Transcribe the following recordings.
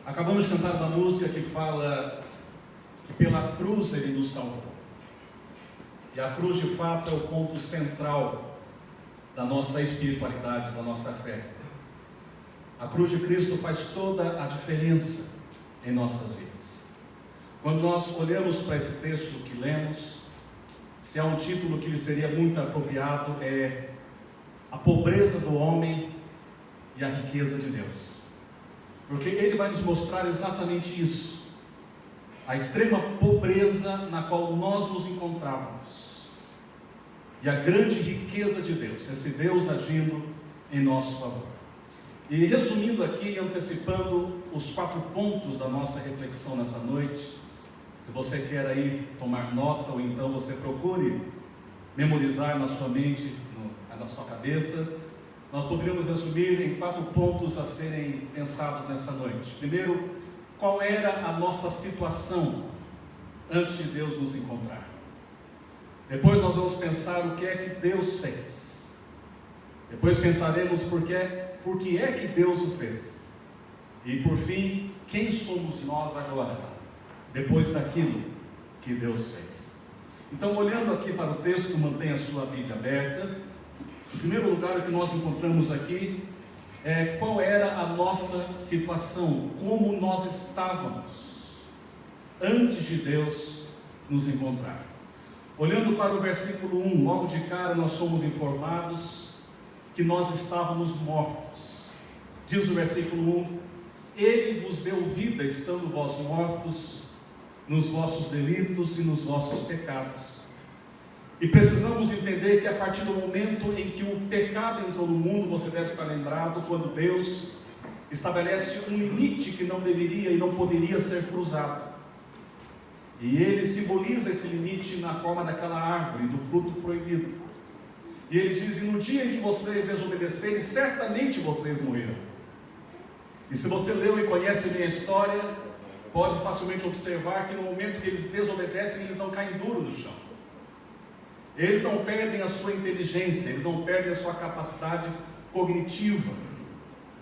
Acabamos de cantar uma música que fala que pela cruz Ele nos salvou. E a cruz de fato é o ponto central da nossa espiritualidade, da nossa fé. A cruz de Cristo faz toda a diferença em nossas vidas. Quando nós olhamos para esse texto que lemos, se há um título que lhe seria muito apropriado, é a pobreza do homem e a riqueza de Deus. Porque ele vai nos mostrar exatamente isso, a extrema pobreza na qual nós nos encontrávamos, e a grande riqueza de Deus, esse Deus agindo em nosso favor. E resumindo aqui, antecipando os 4 pontos da nossa reflexão nessa noite, se você quer aí tomar nota, ou então você procure memorizar na sua mente, na sua cabeça, nós poderíamos resumir em 4 pontos a serem pensados nessa noite. Primeiro, qual era a nossa situação antes de Deus nos encontrar? Depois nós vamos pensar o que é que Deus fez. Depois pensaremos por que é que Deus o fez. E por fim, quem somos nós agora, depois daquilo que Deus fez. Então, olhando aqui para o texto, mantenha a sua Bíblia aberta. Em primeiro lugar, o que nós encontramos aqui é qual era a nossa situação, como nós estávamos antes de Deus nos encontrar. Olhando para o versículo 1, logo de cara nós somos informados que nós estávamos mortos. Diz o versículo 1: Ele vos deu vida, estando vós mortos nos vossos delitos e nos vossos pecados. E precisamos entender que a partir do momento em que o pecado entrou no mundo, você deve estar lembrado, quando Deus estabelece um limite que não deveria e não poderia ser cruzado. E Ele simboliza esse limite na forma daquela árvore, do fruto proibido. E Ele diz: e no dia em que vocês desobedecerem, certamente vocês morrerão. E se você leu e conhece a minha história, pode facilmente observar que no momento que eles desobedecem, eles não caem duro no chão. Eles não perdem a sua inteligência, eles não perdem a sua capacidade cognitiva,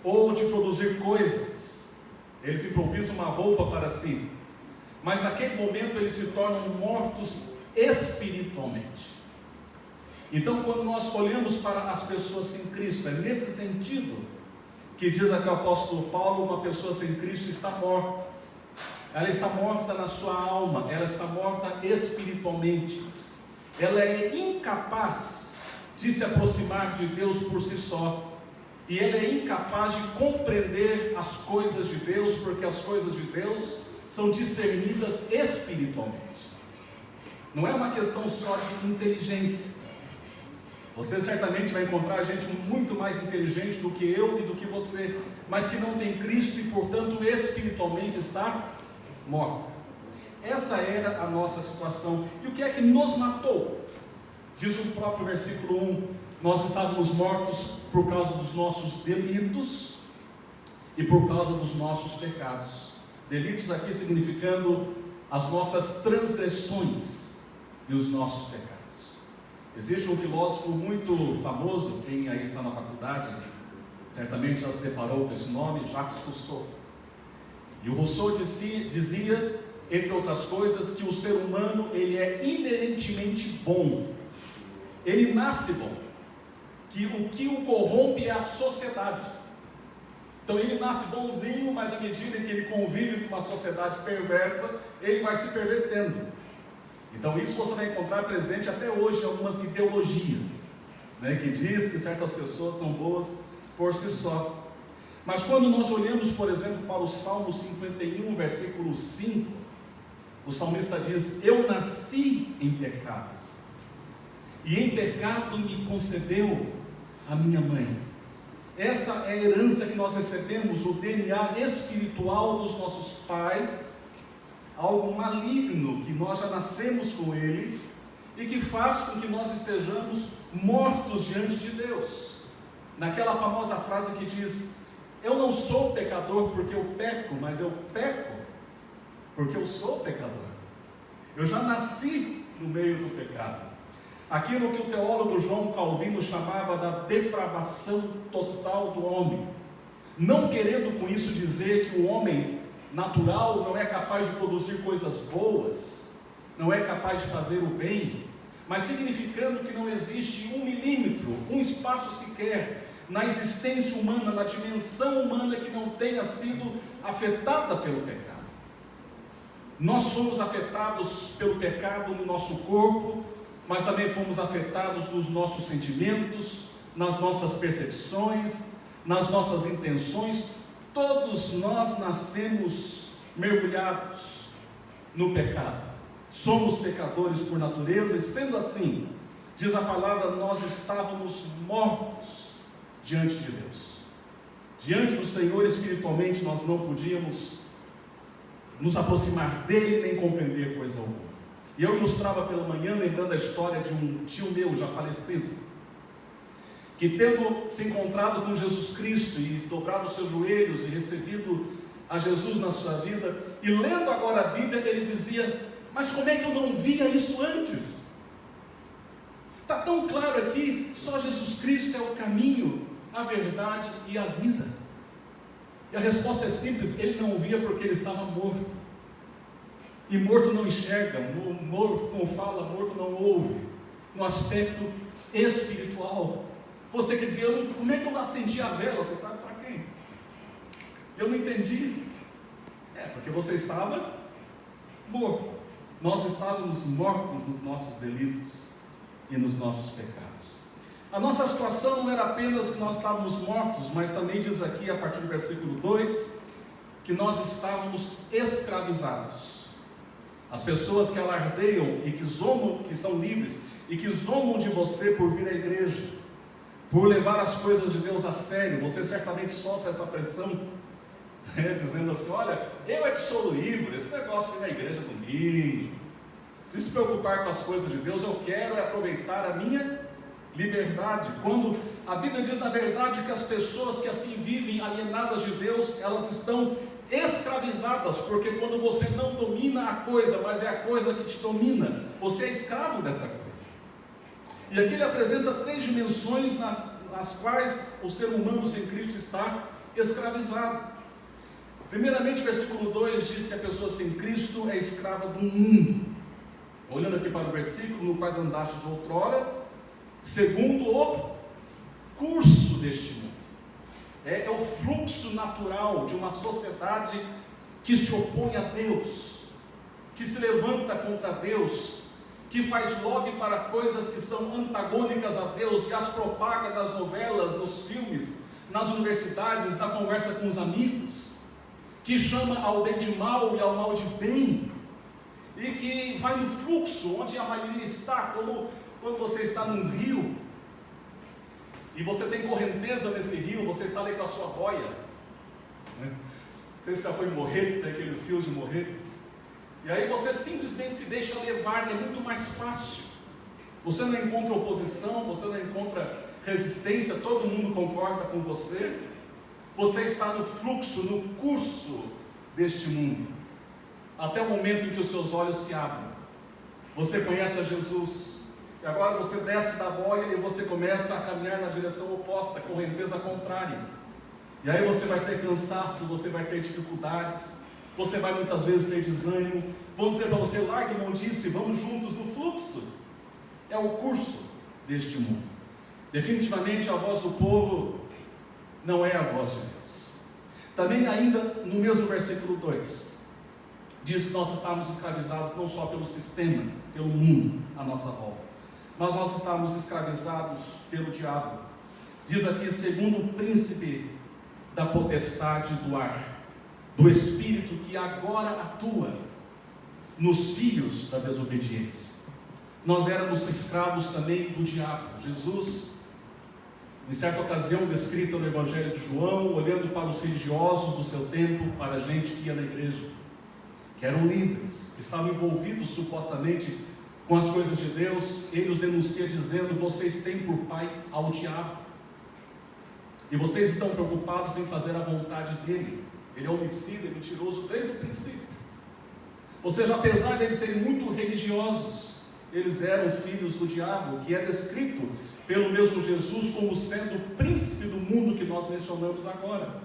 ou de produzir coisas. Eles improvisam uma roupa para si, mas naquele momento eles se tornam mortos espiritualmente. Então, quando nós olhamos para as pessoas sem Cristo, é nesse sentido que diz aqui o apóstolo Paulo: uma pessoa sem Cristo está morta. Ela está morta na sua alma, ela está morta espiritualmente. Ela é incapaz de se aproximar de Deus por si só, e ela é incapaz de compreender as coisas de Deus, porque as coisas de Deus são discernidas espiritualmente. Não é uma questão só de inteligência. Você certamente vai encontrar gente muito mais inteligente do que eu e do que você, mas que não tem Cristo e, portanto, espiritualmente está morta. Essa era a nossa situação. E o que é que nos matou? Diz o próprio versículo 1: nós estávamos mortos por causa dos nossos delitos e por causa dos nossos pecados. Delitos aqui significando as nossas transgressões e os nossos pecados. Existe um filósofo muito famoso, quem aí está na faculdade certamente já se deparou com esse nome, Jacques Rousseau. E o Rousseau dizia, entre outras coisas, que o ser humano ele é inerentemente bom. Ele nasce bom. Que o que o corrompe é a sociedade. Então ele nasce bonzinho, mas à medida que ele convive com uma sociedade perversa, ele vai se pervertendo. Então isso você vai encontrar presente até hoje em algumas ideologias, que diz que certas pessoas são boas por si só. Mas quando nós olhamos, por exemplo, para o Salmo 51, versículo 5, o salmista diz: eu nasci em pecado, e em pecado me concebeu a minha mãe. Essa é a herança que nós recebemos, o DNA espiritual dos nossos pais, algo maligno que nós já nascemos com ele, e que faz com que nós estejamos mortos diante de Deus. Naquela famosa frase que diz: eu não sou pecador porque eu peco, mas eu peco porque eu sou pecador. Eu já nasci no meio do pecado. Aquilo que o teólogo João Calvino chamava da depravação total do homem. Não querendo com isso dizer que o homem natural, não é capaz de produzir coisas boas, não é capaz de fazer o bem, mas significando que não existe 1 milímetro, um espaço sequer na existência humana, na dimensão humana que não tenha sido afetada pelo pecado. Nós somos afetados pelo pecado no nosso corpo, mas também fomos afetados nos nossos sentimentos, nas nossas percepções, nas nossas intenções. Todos nós nascemos mergulhados no pecado. Somos pecadores por natureza e, sendo assim, diz a palavra, nós estávamos mortos diante de Deus. Diante do Senhor, espiritualmente, nós não podíamos nos aproximar dele, nem compreender coisa alguma. E eu ilustrava pela manhã, lembrando a história de um tio meu, já falecido, que tendo se encontrado com Jesus Cristo e dobrado os seus joelhos e recebido a Jesus na sua vida, e lendo agora a Bíblia, ele dizia: mas como é que eu não via isso antes? Está tão claro aqui, só Jesus Cristo é o caminho, a verdade e a vida. E a resposta é simples, ele não via porque ele estava morto. E morto não enxerga, morto não fala, morto não ouve. No aspecto espiritual. Você quer dizer, como é que eu acendi a vela? Você sabe para quem? Eu não entendi. Porque você estava morto. Nós estávamos mortos nos nossos delitos e nos nossos pecados. A nossa situação não era apenas que nós estávamos mortos, mas também diz aqui, a partir do versículo 2, que nós estávamos escravizados. As pessoas que alardeiam e que zombam, que são livres, e que zombam de você por vir à igreja, por levar as coisas de Deus a sério, você certamente sofre essa pressão, dizendo assim: olha, eu é que sou livre, esse negócio de ir na igreja domingo, de se preocupar com as coisas de Deus, eu quero é aproveitar a minha liberdade. Quando a Bíblia diz, na verdade, que as pessoas que assim vivem alienadas de Deus, elas estão escravizadas, porque quando você não domina a coisa, mas é a coisa que te domina, você é escravo dessa coisa. E aqui ele apresenta 3 dimensões nas quais o ser humano sem Cristo está escravizado. Primeiramente, versículo 2 diz que a pessoa sem Cristo é escrava do mundo. Olhando aqui para o versículo, no quais andastes outrora, segundo o curso deste mundo. É o fluxo natural de uma sociedade que se opõe a Deus, que se levanta contra Deus, que faz lobby para coisas que são antagônicas a Deus, que as propaga nas novelas, nos filmes, nas universidades, na conversa com os amigos, que chama ao bem de mal e ao mal de bem, e que vai no fluxo onde a maioria está, como quando você está num rio, e você tem correnteza nesse rio, você está ali com a sua boia, né? Você já foi em Morretes, tem aqueles rios de Morretes, e aí você simplesmente se deixa levar, e é muito mais fácil, você não encontra oposição, você não encontra resistência, todo mundo concorda com você, você está no fluxo, no curso deste mundo, até o momento em que os seus olhos se abrem, você conhece a Jesus, e agora você desce da boia e você começa a caminhar na direção oposta, a correnteza contrária, e aí você vai ter cansaço, você vai ter dificuldades, você vai muitas vezes ter desânimo, vão dizer para você: largue a mão disso e vamos juntos no fluxo. É o curso deste mundo. Definitivamente a voz do povo não é a voz de Deus. Também ainda no mesmo versículo 2, diz que nós estamos escravizados não só pelo sistema, pelo mundo à nossa volta, mas nós estamos escravizados pelo diabo. Diz aqui, segundo o príncipe da potestade do ar, do espírito que agora atua nos filhos da desobediência. Nós éramos escravos também do diabo. Jesus, em certa ocasião, descrita no Evangelho de João, olhando para os religiosos do seu tempo, para a gente que ia na igreja, que eram líderes, que estavam envolvidos supostamente com as coisas de Deus, ele os denuncia dizendo: vocês têm por pai ao diabo, e vocês estão preocupados em fazer a vontade dele. Ele é homicida e mentiroso desde o princípio. Ou seja, apesar de eles serem muito religiosos, eles eram filhos do diabo, que é descrito pelo mesmo Jesus como sendo o príncipe do mundo que nós mencionamos agora.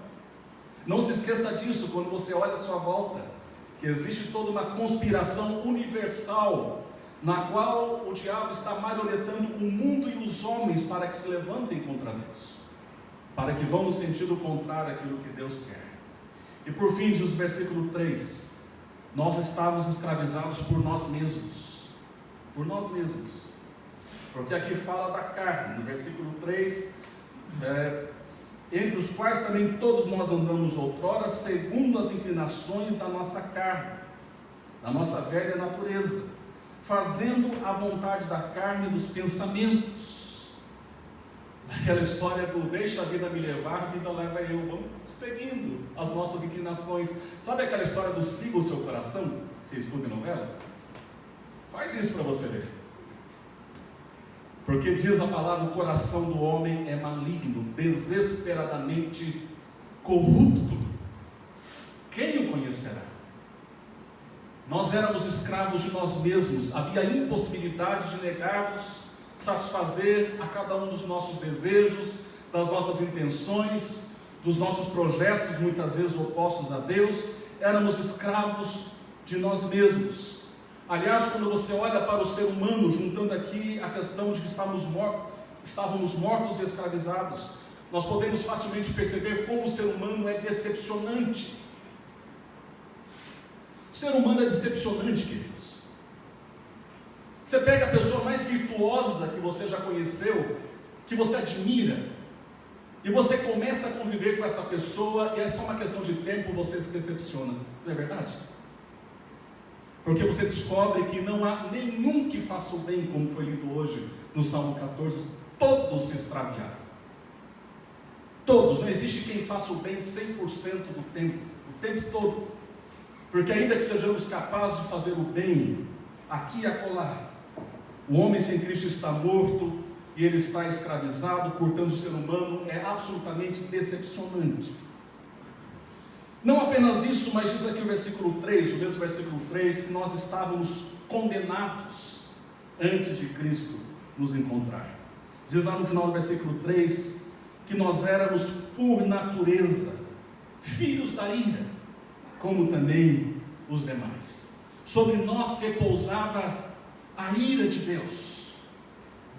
Não se esqueça disso quando você olha à sua volta, que existe toda uma conspiração universal, na qual o diabo está marionetando o mundo e os homens para que se levantem contra Deus, para que vão no sentido contrário àquilo que Deus quer. E por fim, diz o versículo 3, nós estávamos escravizados por nós mesmos, porque aqui fala da carne, no versículo 3, entre os quais também todos nós andamos outrora, segundo as inclinações da nossa carne, da nossa velha natureza, fazendo a vontade da carne e dos pensamentos. Aquela história do deixa a vida me levar, a vida leva eu, vamos seguindo as nossas inclinações. Sabe aquela história do siga o seu coração? Você escuta em novela? Faz isso para você ver. Porque diz a palavra, o coração do homem é maligno, desesperadamente corrupto. Quem o conhecerá? Nós éramos escravos de nós mesmos, havia impossibilidade de negarmos, satisfazer a cada um dos nossos desejos, das nossas intenções, dos nossos projetos, muitas vezes opostos a Deus. Éramos escravos de nós mesmos. Aliás, quando você olha para o ser humano, juntando aqui a questão de que estávamos mortos e escravizados, nós podemos facilmente perceber como o ser humano é decepcionante. O ser humano é decepcionante, queridos. Você pega a pessoa mais virtuosa que você já conheceu, que você admira, e você começa a conviver com essa pessoa, e é só uma questão de tempo, você se decepciona. Não é verdade? Porque você descobre que não há nenhum que faça o bem, como foi lido hoje no Salmo 14, todos se extraviaram. Todos, não existe quem faça o bem 100% do tempo, o tempo todo. Porque ainda que sejamos capazes de fazer o bem, aqui e acolá, o homem sem Cristo está morto e ele está escravizado, portanto o ser humano é absolutamente decepcionante. Não apenas isso, mas diz aqui o versículo 3, o mesmo versículo 3, que nós estávamos condenados antes de Cristo nos encontrar. Diz lá no final do versículo 3, que nós éramos por natureza filhos da ira, como também os demais. Sobre nós repousava a ira de Deus.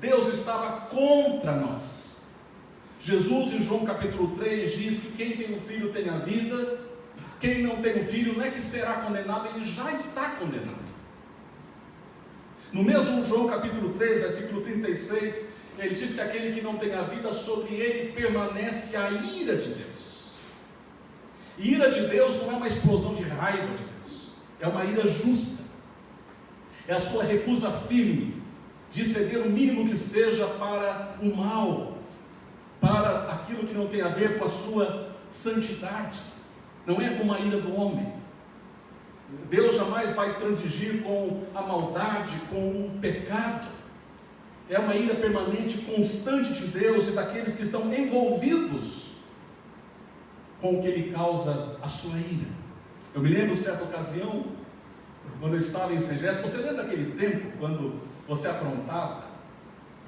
Deus estava contra nós. Jesus em João capítulo 3 diz que quem tem o filho tem a vida, quem não tem o filho não é que será condenado, ele já está condenado. No mesmo João capítulo 3, versículo 36, ele diz que aquele que não tem a vida, sobre ele permanece a ira de Deus. E ira de Deus não é uma explosão de raiva de Deus, é uma ira justa, é a sua recusa firme de ceder o mínimo que seja para o mal, para aquilo que não tem a ver com a sua santidade. Não é como a ira do homem. Deus jamais vai transigir com a maldade, com o pecado. É uma ira permanente, constante de Deus e daqueles que estão envolvidos com o que Ele causa a sua ira. Eu me lembro, certa ocasião, quando eu estava em Sengés, você lembra daquele tempo, quando você aprontava?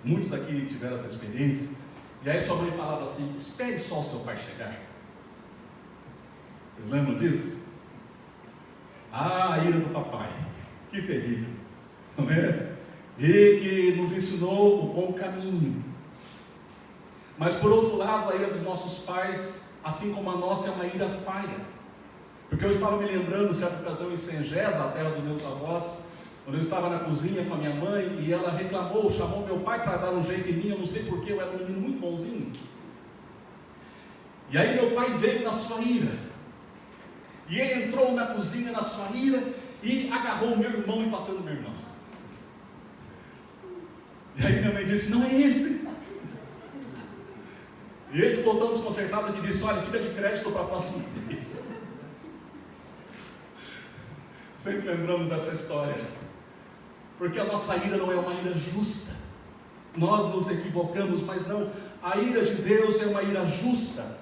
Muitos aqui tiveram essa experiência, e aí sua mãe falava assim, espere só o seu pai chegar. Vocês lembram disso? Ah, a ira do papai, que terrível, não é? E que nos ensinou o bom caminho. Mas por outro lado, a ira dos nossos pais, assim como a nossa, é uma ira falha. Porque eu estava me lembrando, certa ocasião em Sengés, a terra dos meus avós, quando eu estava na cozinha com a minha mãe, e ela reclamou, chamou meu pai para dar um jeito em mim, eu não sei porquê, eu era um menino muito bonzinho. E aí meu pai veio na sua ira. E ele entrou na cozinha na sua ira e agarrou o meu irmão e bateu no meu irmão. E aí minha mãe disse, não é esse. E ele ficou tão desconcertado que disse, olha, fica de crédito para a próxima vez. Sempre lembramos dessa história. Porque a nossa ira não é uma ira justa. Nós nos equivocamos, mas não. A ira de Deus é uma ira justa.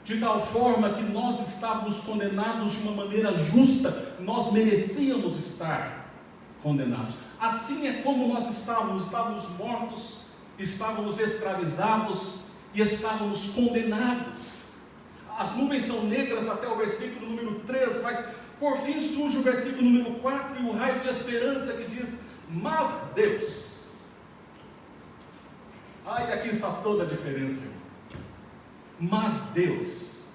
De tal forma que nós estávamos condenados de uma maneira justa, nós merecíamos estar condenados. Assim é como nós estávamos mortos, estávamos escravizados e estávamos condenados. as nuvens são negras até o versículo número 3, mas por fim surge o versículo número 4 e o raio de esperança que diz: mas Deus. Ai, aqui está toda a diferença, irmãos. Mas Deus.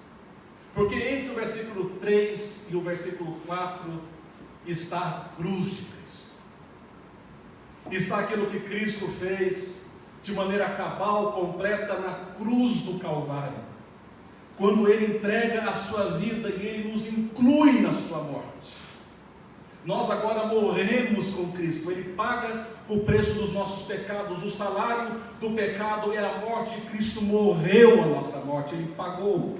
Porque entre o versículo 3 e o versículo 4 está a cruz de Cristo. Está aquilo que Cristo fez de maneira cabal, completa na cruz do Calvário. Quando Ele entrega a sua vida e Ele nos inclui na sua morte. Nós agora morremos com Cristo. Ele paga o preço dos nossos pecados. O salário do pecado é a morte. Cristo morreu a nossa morte. Ele pagou.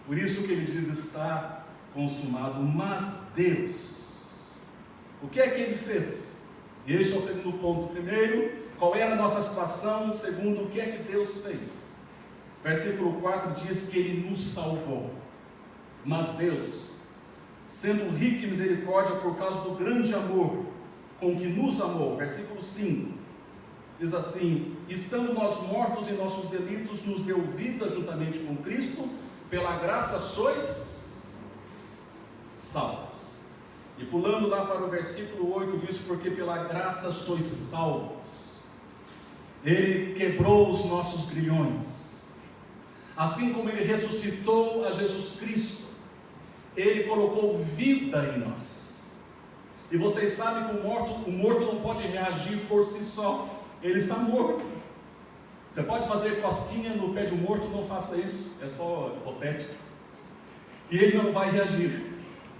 Por isso que Ele diz: está consumado. Mas Deus, o que é que Ele fez? E este é o segundo ponto. Primeiro, qual era a nossa situação? Segundo, o que é que Deus fez? Versículo 4 diz que Ele nos salvou. Mas Deus, sendo rico em misericórdia por causa do grande amor com que nos amou, versículo 5, diz assim: estando nós mortos em nossos delitos, nos deu vida juntamente com Cristo, pela graça sois salvos. E pulando lá para o versículo 8, diz: porque pela graça sois salvos. Ele quebrou os nossos grilhões, assim como Ele ressuscitou a Jesus Cristo, Ele colocou vida em nós. E vocês sabem que o morto não pode reagir por si só, ele está morto. Você pode fazer costinha no pé de um morto, não faça isso, é só hipotético. E ele não vai reagir,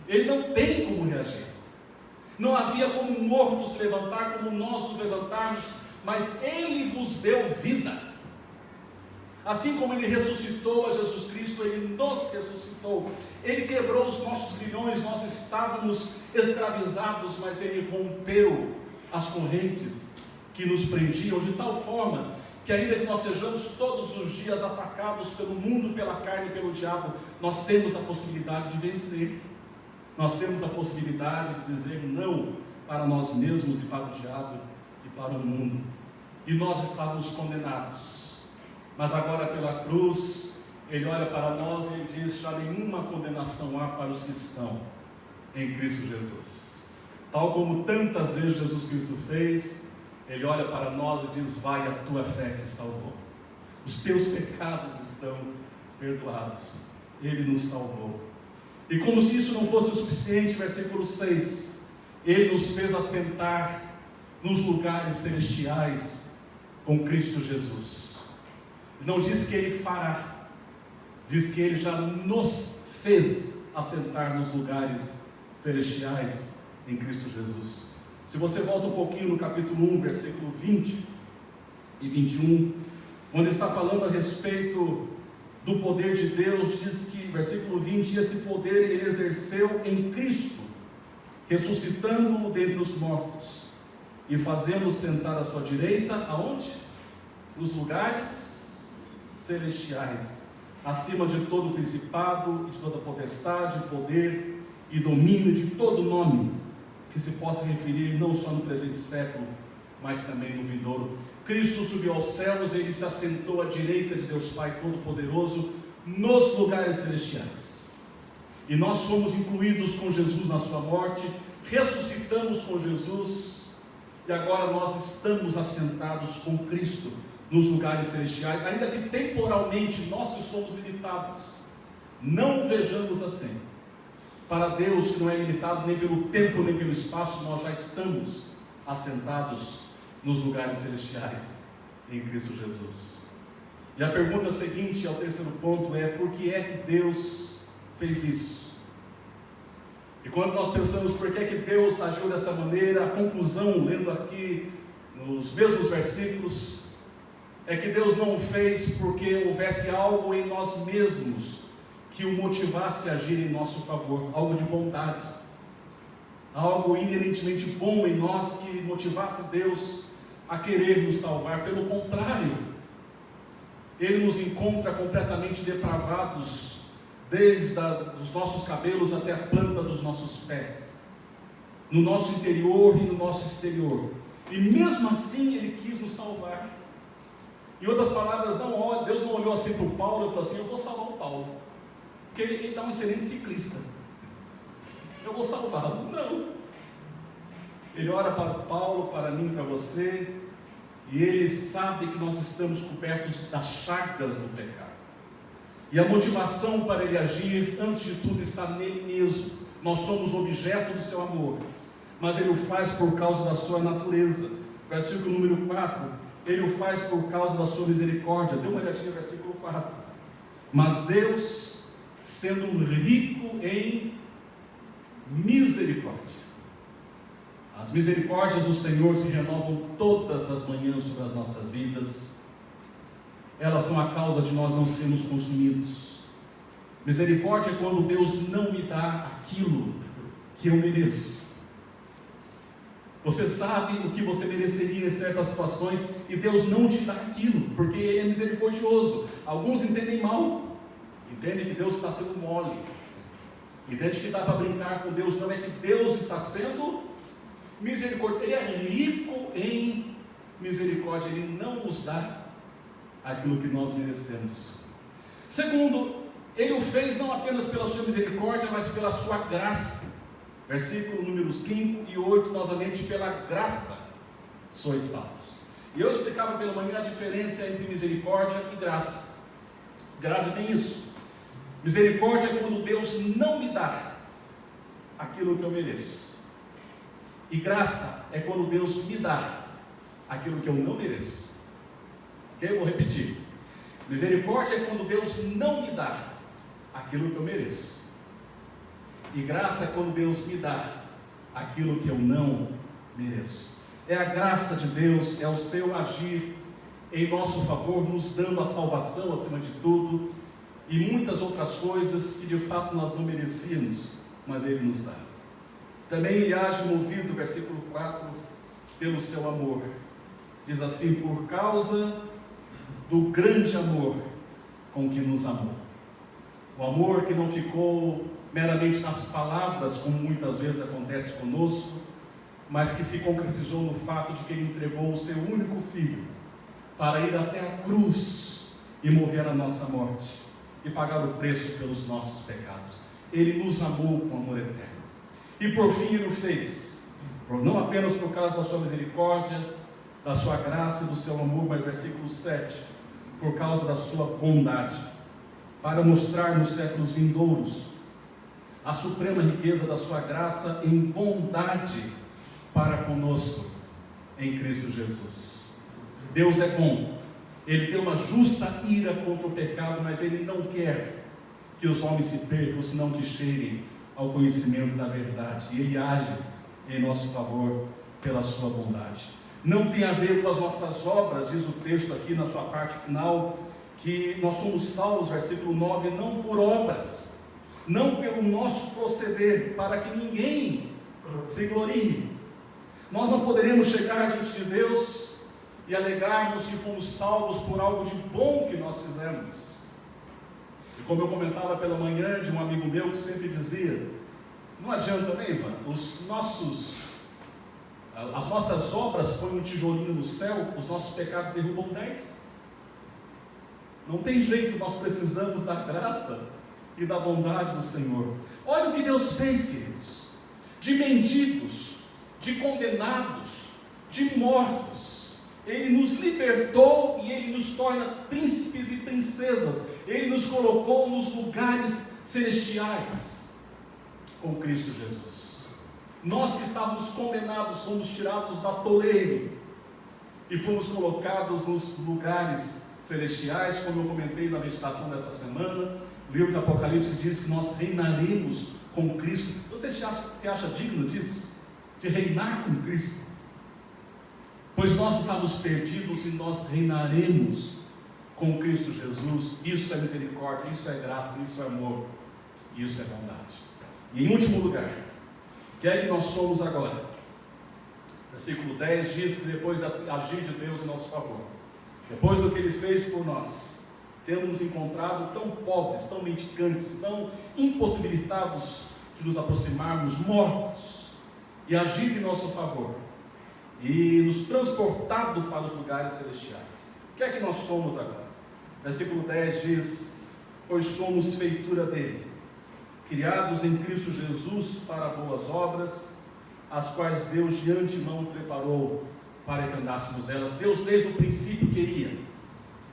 ele não tem como reagir. Não havia como um morto se levantar, como nós nos levantarmos, mas Ele vos deu vida. Assim como Ele ressuscitou a Jesus Cristo, Ele nos ressuscitou. Ele quebrou os nossos grilhões. Nós estávamos escravizados, mas Ele rompeu as correntes que nos prendiam, de tal forma que ainda que nós sejamos todos os dias atacados pelo mundo, pela carne e pelo diabo, nós temos a possibilidade de vencer. Nós temos a possibilidade de dizer não para nós mesmos e para o diabo e para o mundo. E nós estávamos condenados, mas agora pela cruz Ele olha para nós e Ele diz: já nenhuma condenação há para os que estão em Cristo Jesus. Tal como tantas vezes Jesus Cristo fez, Ele olha para nós e diz: vai, a tua fé te salvou, os teus pecados estão perdoados. Ele nos salvou. E como se isso não fosse o suficiente, versículo 6, Ele nos fez assentar nos lugares celestiais com Cristo Jesus. Não diz que Ele fará, diz que Ele já nos fez assentar nos lugares celestiais em Cristo Jesus. Se você volta um pouquinho no capítulo 1, versículo 20 e 21, onde está falando a respeito do poder de Deus, diz que, versículo 20, esse poder Ele exerceu em Cristo, ressuscitando-o dentre os mortos, e fazendo-o sentar à sua direita, aonde? Nos lugares celestiais, acima de todo principado, de toda potestade, poder e domínio, de todo nome que se possa referir não só no presente século, mas também no vindouro. Cristo subiu aos céus, Ele se assentou à direita de Deus Pai Todo-Poderoso, nos lugares celestiais. E nós fomos incluídos com Jesus na sua morte, ressuscitamos com Jesus, e agora nós estamos assentados com Cristo nos lugares celestiais, ainda que temporalmente nós que somos limitados, não vejamos assim. Para Deus, que não é limitado nem pelo tempo nem pelo espaço, nós já estamos assentados nos lugares celestiais em Cristo Jesus. E a pergunta seguinte, ao terceiro ponto, é: por que é que Deus fez isso? E quando nós pensamos por que é que Deus agiu dessa maneira, a conclusão, lendo aqui nos mesmos versículos, é que Deus não o fez porque houvesse algo em nós mesmos que o motivasse a agir em nosso favor, algo de bondade, algo inerentemente bom em nós que motivasse Deus a querer nos salvar. Pelo contrário, Ele nos encontra completamente depravados, desde os nossos cabelos até a planta dos nossos pés, no nosso interior e no nosso exterior, e mesmo assim Ele quis nos salvar. Em outras palavras, Deus não olhou assim para o Paulo e falou assim: eu vou salvar o Paulo. Porque ele está um excelente ciclista. Eu vou salvá-lo. Não. Ele ora para Paulo, para mim, para você, e ele sabe que nós estamos cobertos das chagas do pecado. E a motivação para ele agir, antes de tudo, está nele mesmo. Nós somos objeto do seu amor, mas ele o faz por causa da sua natureza. Versículo número 4, ele o faz por causa da sua misericórdia. Dê uma olhadinha no versículo 4. Mas Deus, sendo rico em misericórdia. As misericórdias do Senhor se renovam todas as manhãs sobre as nossas vidas. Elas são a causa de nós não sermos consumidos. Misericórdia é quando Deus não me dá aquilo que eu mereço. Você sabe o que você mereceria em certas situações e Deus não te dá aquilo, porque Ele é misericordioso. Alguns entendem mal, entendem que Deus está sendo mole, entendem que dá para brincar com Deus. Não é que Deus está sendo misericórdia, Ele é rico em misericórdia, Ele não nos dá aquilo que nós merecemos. Segundo, Ele o fez não apenas pela sua misericórdia, mas pela sua graça. Versículo número 5 e 8, novamente, pela graça sois salvos. E eu explicava pela manhã a diferença entre misericórdia e graça. Grave bem isso. Misericórdia é quando Deus não me dá aquilo que eu mereço. E graça é quando Deus me dá aquilo que eu não mereço. Ok? Eu vou repetir. Misericórdia é quando Deus não me dá aquilo que eu mereço. E graça é quando Deus me dá aquilo que eu não mereço. É a graça de Deus, é o seu agir em nosso favor, nos dando a salvação acima de tudo, e muitas outras coisas que de fato nós não merecíamos, mas Ele nos dá. Também Ele age movido, versículo 4, pelo seu amor. Diz assim: por causa do grande amor com que nos amou. O amor que não ficou meramente nas palavras, como muitas vezes acontece conosco, mas que se concretizou no fato de que Ele entregou o seu único Filho para ir até a cruz e morrer a nossa morte e pagar o preço pelos nossos pecados. Ele nos amou com amor eterno. E por fim Ele o fez, não apenas por causa da sua misericórdia, da sua graça e do seu amor, mas versículo 7, por causa da sua bondade, para mostrar nos séculos vindouros a suprema riqueza da sua graça em bondade para conosco em Cristo Jesus. Deus é bom, Ele tem uma justa ira contra o pecado, mas Ele não quer que os homens se percam, senão que cheguem ao conhecimento da verdade, e Ele age em nosso favor pela sua bondade. Não tem a ver com as nossas obras, diz o texto aqui na sua parte final, que nós somos salvos, versículo 9, não por obras, não pelo nosso proceder, para que ninguém se glorie. Nós não poderemos chegar diante de Deus e alegarmos que fomos salvos por algo de bom que nós fizemos. E como eu comentava pela manhã de um amigo meu que sempre dizia: não adianta, né, Ivan? As nossas obras põem um tijolinho no céu, os nossos pecados derrubam 10. Não tem jeito, nós precisamos da graça e da bondade do Senhor. Olha o que Deus fez, queridos: de mendigos, de condenados, de mortos, Ele nos libertou e Ele nos torna príncipes e princesas. Ele nos colocou nos lugares celestiais com Cristo Jesus. Nós que estávamos condenados fomos tirados do atoleiro e fomos colocados nos lugares celestiais, como eu comentei na meditação dessa semana. O livro de Apocalipse diz que nós reinaremos com Cristo. Você se acha digno disso? De reinar com Cristo? Pois nós estamos perdidos e nós reinaremos com Cristo Jesus. Isso é misericórdia, isso é graça, isso é amor, isso é bondade. E em último lugar, o que é que nós somos agora? Versículo 10 diz que depois da agir de Deus em nosso favor, depois do que Ele fez por nós, temos nos encontrado tão pobres, tão mendigantes, tão impossibilitados de nos aproximarmos, mortos, e agir em nosso favor, e nos transportado para os lugares celestiais. O que é que nós somos agora? Versículo 10 diz: pois somos feitura dele, criados em Cristo Jesus para boas obras, as quais Deus de antemão preparou para que andássemos elas. Deus desde o princípio queria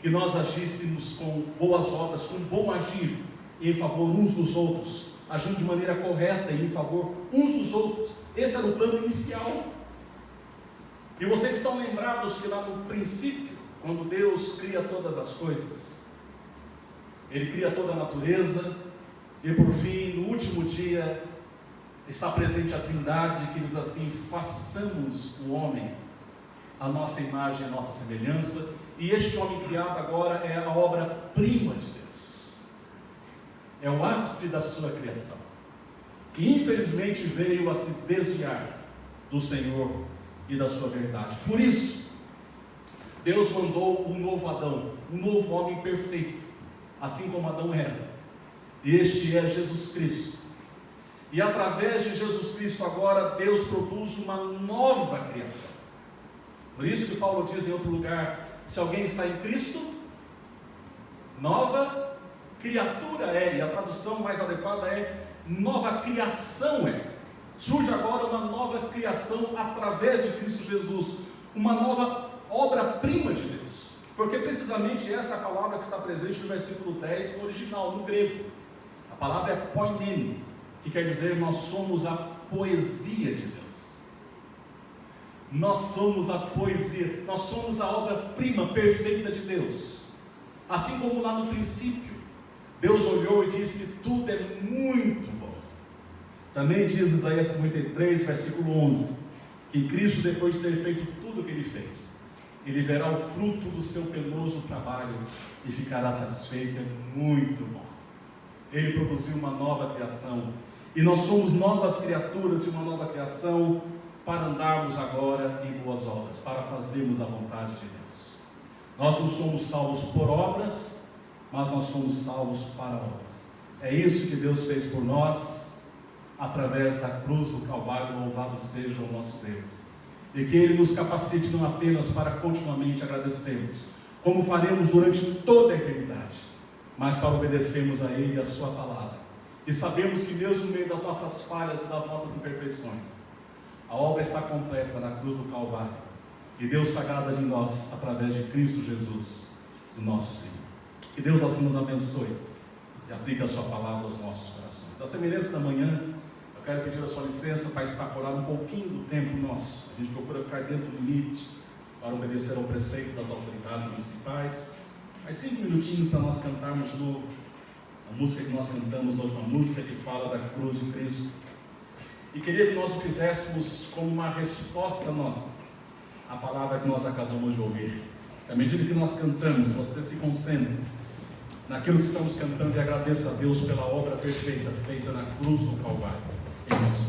que nós agíssemos com boas obras, com bom agir em favor uns dos outros, agindo de maneira correta e em favor uns dos outros. Esse era o plano inicial. E vocês estão lembrados que lá no princípio, quando Deus cria todas as coisas, Ele cria toda a natureza, e por fim, no último dia, está presente a Trindade, que diz assim: façamos o homem a nossa imagem, a nossa semelhança. E este homem criado agora é a obra-prima de Deus, é o ápice da sua criação, que infelizmente veio a se desviar do Senhor e da sua verdade. Por isso, Deus mandou um novo Adão, um novo homem perfeito, assim como Adão era. E este é Jesus Cristo. E através de Jesus Cristo agora Deus produz uma nova criação. Por isso que Paulo diz em outro lugar: se alguém está em Cristo, nova criatura é. E a tradução mais adequada é: nova criação é. Surge agora uma nova criação através de Cristo Jesus, uma nova obra-prima de Deus, porque precisamente essa é a palavra que está presente no versículo 10 no original, no grego. A palavra é poimene, que quer dizer: nós somos a poesia de Deus. Nós somos a poesia, nós somos a obra-prima perfeita de Deus. Assim como lá no princípio, Deus olhou e disse: tudo é muito bom. Também diz Isaías 53, versículo 11, que Cristo, depois de ter feito tudo o que Ele fez, Ele verá o fruto do seu penoso trabalho e ficará satisfeito. É muito bom. Ele produziu uma nova criação, e nós somos novas criaturas e uma nova criação para andarmos agora em boas obras, para fazermos a vontade de Deus. Nós não somos salvos por obras, mas nós somos salvos para obras. É isso que Deus fez por nós, através da cruz do Calvário. Louvado seja o nosso Deus. E que Ele nos capacite não apenas para continuamente agradecermos, como faremos durante toda a eternidade, mas para obedecermos a Ele e a Sua palavra. E sabemos que mesmo no meio das nossas falhas e das nossas imperfeições, a obra está completa na cruz do Calvário, e Deus se agrada de nós através de Cristo Jesus, o nosso Senhor. Que Deus assim nos abençoe e aplique a Sua palavra aos nossos corações. A semelhança da manhã, eu quero pedir a sua licença para extrapolar um pouquinho do tempo nosso. A gente procura ficar dentro do limite para obedecer ao preceito das autoridades municipais. Mais 5 minutinhos para nós cantarmos de novo a música que nós cantamos hoje, uma música que fala da cruz de Cristo. E queria que nós o fizéssemos como uma resposta nossa à palavra que nós acabamos de ouvir. À medida que nós cantamos, você se concentre naquilo que estamos cantando e agradeça a Deus pela obra perfeita feita na cruz do Calvário em nosso